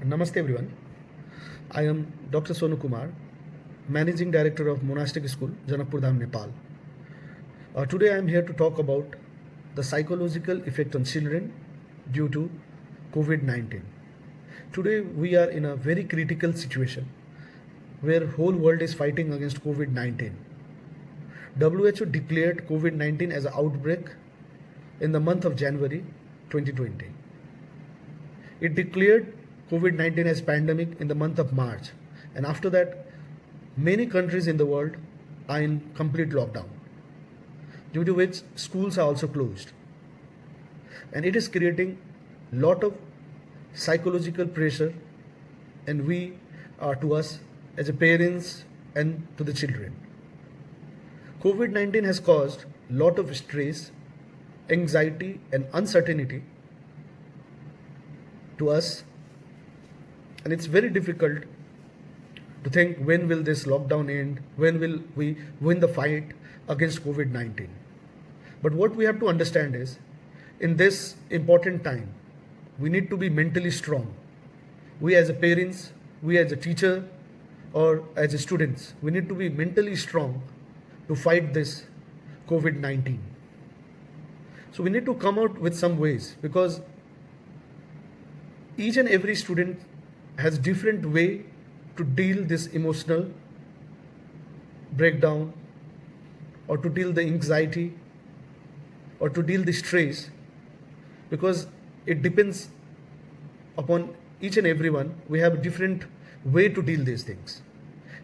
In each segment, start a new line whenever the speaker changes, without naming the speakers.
Namaste everyone. I am Dr. Sonu Kumar, Managing Director of Monastic School, Janakpur Dham, Nepal. Today I am here to talk about the psychological effect on children due to COVID-19. Today we are in a very critical situation where whole world is fighting against COVID-19. WHO declared COVID-19 as an outbreak in the month of January 2020. It declared COVID-19 as pandemic in the month of March, and after that many countries in the world are in complete lockdown, due to which schools are also closed, and it is creating lot of psychological pressure and we to us as a parents and to the children. COVID-19 has caused lot of stress, anxiety and uncertainty to us, and it's very difficult to think when will this lockdown end, when will we win the fight against COVID-19. But what we have to understand is, in this important time, we need to be mentally strong. We as a parents, we as a teacher or as a students, we need to be mentally strong to fight this COVID-19. So we need to come out with some ways, because each and every student has different way to deal this emotional breakdown, or to deal the anxiety, or to deal the stress, because it depends upon each and everyone. We have a different way to deal these things.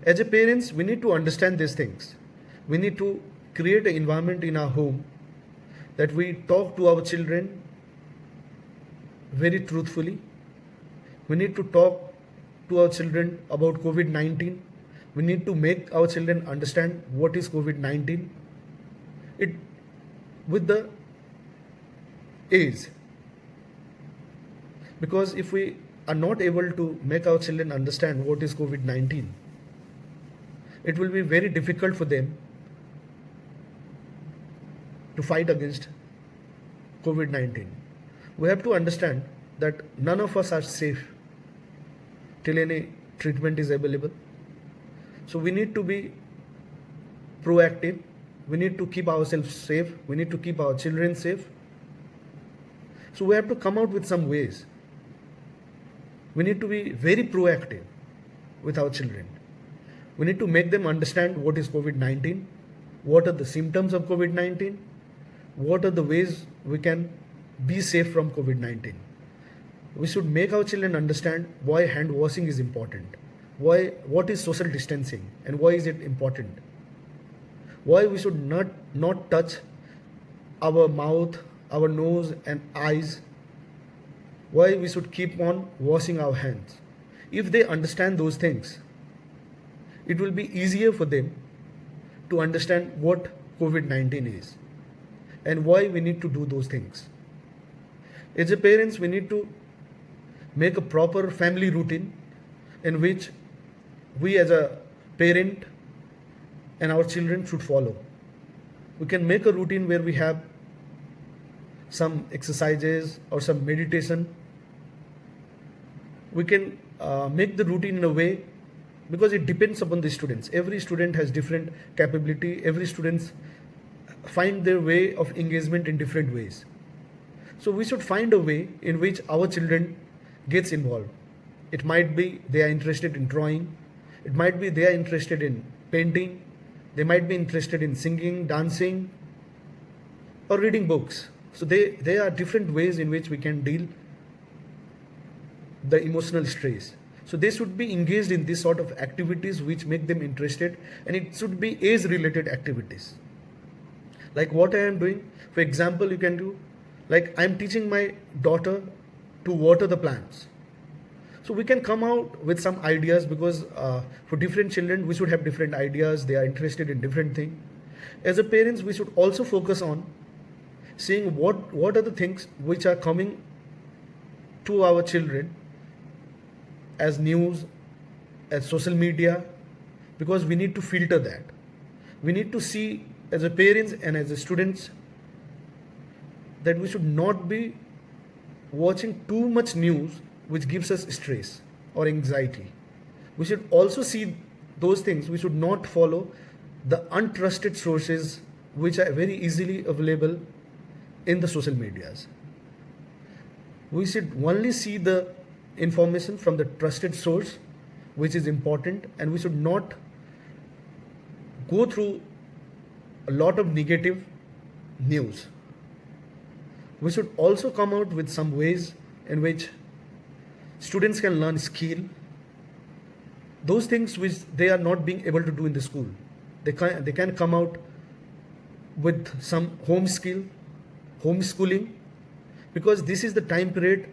As a parents, we need to understand these things. We need to create an environment in our home that we talk to our children very truthfully. We need to talk to our children about COVID-19. We need to make our children understand what is COVID-19. It with the age. Because if we are not able to make our children understand what is COVID-19, it will be very difficult for them to fight against COVID-19. We have to understand that none of us are safe till any treatment is available. So we need to be proactive. We need to keep ourselves safe. We need to keep our children safe. So we have to come out with some ways. We need to be very proactive with our children. We need to make them understand what is COVID-19, what are the symptoms of COVID-19, what are the ways we can be safe from COVID-19. We should make our children understand why hand washing is important, what is social distancing and why is it important, why we should not touch our mouth, our nose and eyes, why we should keep on washing our hands. If they understand those things, it will be easier for them to understand what COVID-19 is and why we need to do those things. As a parents, we need to make a proper family routine in which we as a parent and our children should follow. We can make a routine where we have some exercises or some meditation. We can make the routine in a way, because it depends upon the students. Every student has different capability. Every students find their way of engagement in different ways. So we should find a way in which our children gets involved. It might be they are interested in drawing. It might be they are interested in painting. They might be interested in singing, dancing, or reading books. So there are different ways in which we can deal the emotional stress. So they should be engaged in this sort of activities which make them interested, and it should be age-related activities. Like what I am doing, for example, you can do, like I am teaching my daughter to water the plants. So we can come out with some ideas, because for different children we should have different ideas. They are interested in different things. As a parents, we should also focus on seeing what are the things which are coming to our children as news, as social media, because we need to filter that. We need to see as a parents and as a students that we should not be watching too much news which gives us stress. or anxiety. We should also see those things. We should not follow the untrusted sources which are very easily available in the social medias. We should only see the information from the trusted source, which is important, and we should not go through a lot of negative news. We should also come out with some ways in which students can learn skill, those things which they are not being able to do in the school. They can come out with some home skill, homeschooling, because this is the time period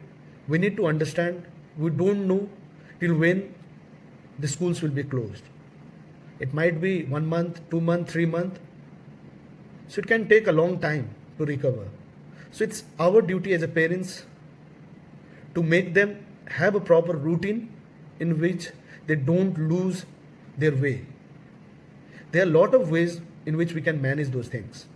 we need to understand. We don't know till when the schools will be closed. It might be 1 month, 2 months, 3 months. So it can take a long time to recover. So it's our duty as a parents to make them have a proper routine in which they don't lose their way. There are a lot of ways in which we can manage those things.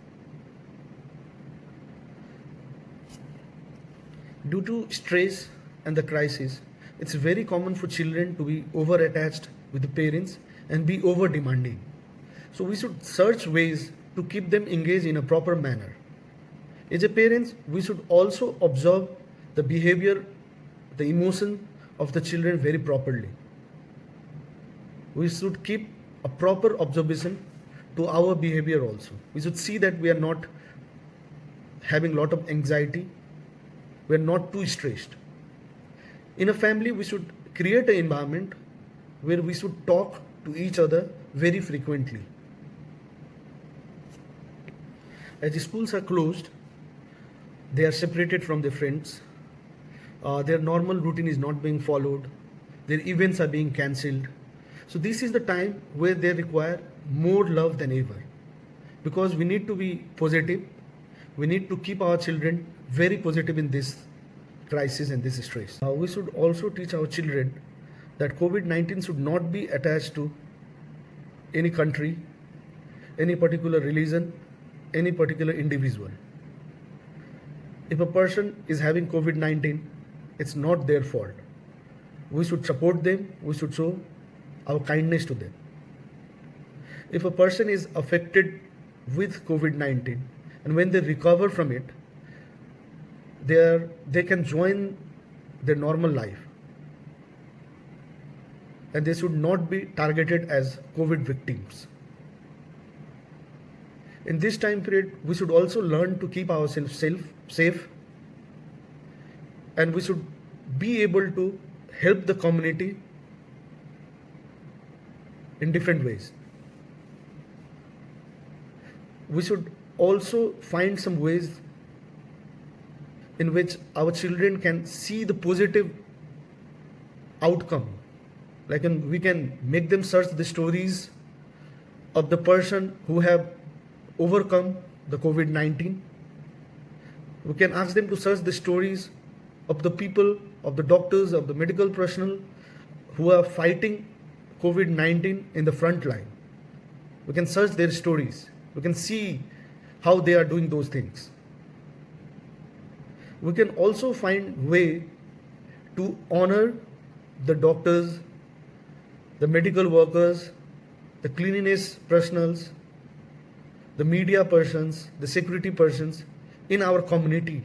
Due to stress and the crisis, it's very common for children to be over attached with the parents and be over demanding. So we should search ways to keep them engaged in a proper manner. As a parents, we should also observe the behavior, the emotion of the children very properly. We should keep a proper observation to our behavior also. We should see that we are not having a lot of anxiety, we are not too stressed. In a family, we should create an environment where we should talk to each other very frequently. As the schools are closed, they are separated from their friends. Their normal routine is not being followed. Their events are being cancelled. So this is the time where they require more love than ever. Because we need to be positive. We need to keep our children very positive in this crisis and this stress. We should also teach our children that COVID-19 should not be attached to any country, any particular religion, any particular individual. If a person is having COVID-19, it's not their fault. We should support them, we should show our kindness to them. If a person is affected with COVID-19 and when they recover from it, they can join their normal life. And they should not be targeted as COVID victims. In this time period, we should also learn to keep ourselves safe, and we should be able to help the community in different ways. We should also find some ways in which our children can see the positive outcome. Like we can make them search the stories of the person who have overcome the COVID-19. We can ask them to search the stories of the people, of the doctors, of the medical personnel who are fighting COVID-19 in the front line. We can search their stories. We can see how they are doing those things. We can also find way to honor the doctors, the medical workers, the cleanliness personnels, the media persons, the security persons in our community.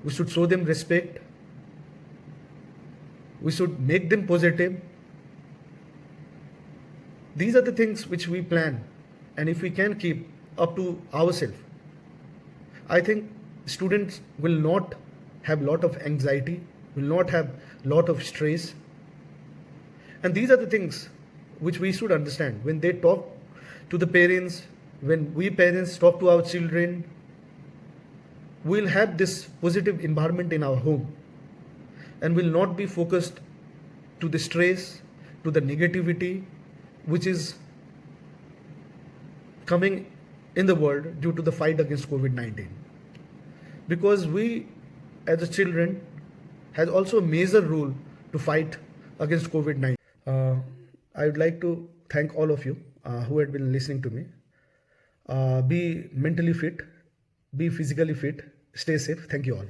We should show them respect. We should make them positive. These are the things which we plan, and if we can keep up to ourselves, I think students will not have lot of anxiety, will not have lot of stress. And these are the things which we should understand when they talk to the parents, when we parents talk to our children. We'll have this positive environment in our home and will not be focused to the stress, to the negativity which is coming in the world due to the fight against COVID-19. Because we as a children has also a major role to fight against COVID-19. I would like to thank all of you who had been listening to me. Be mentally fit, be physically fit, stay safe. Thank you all.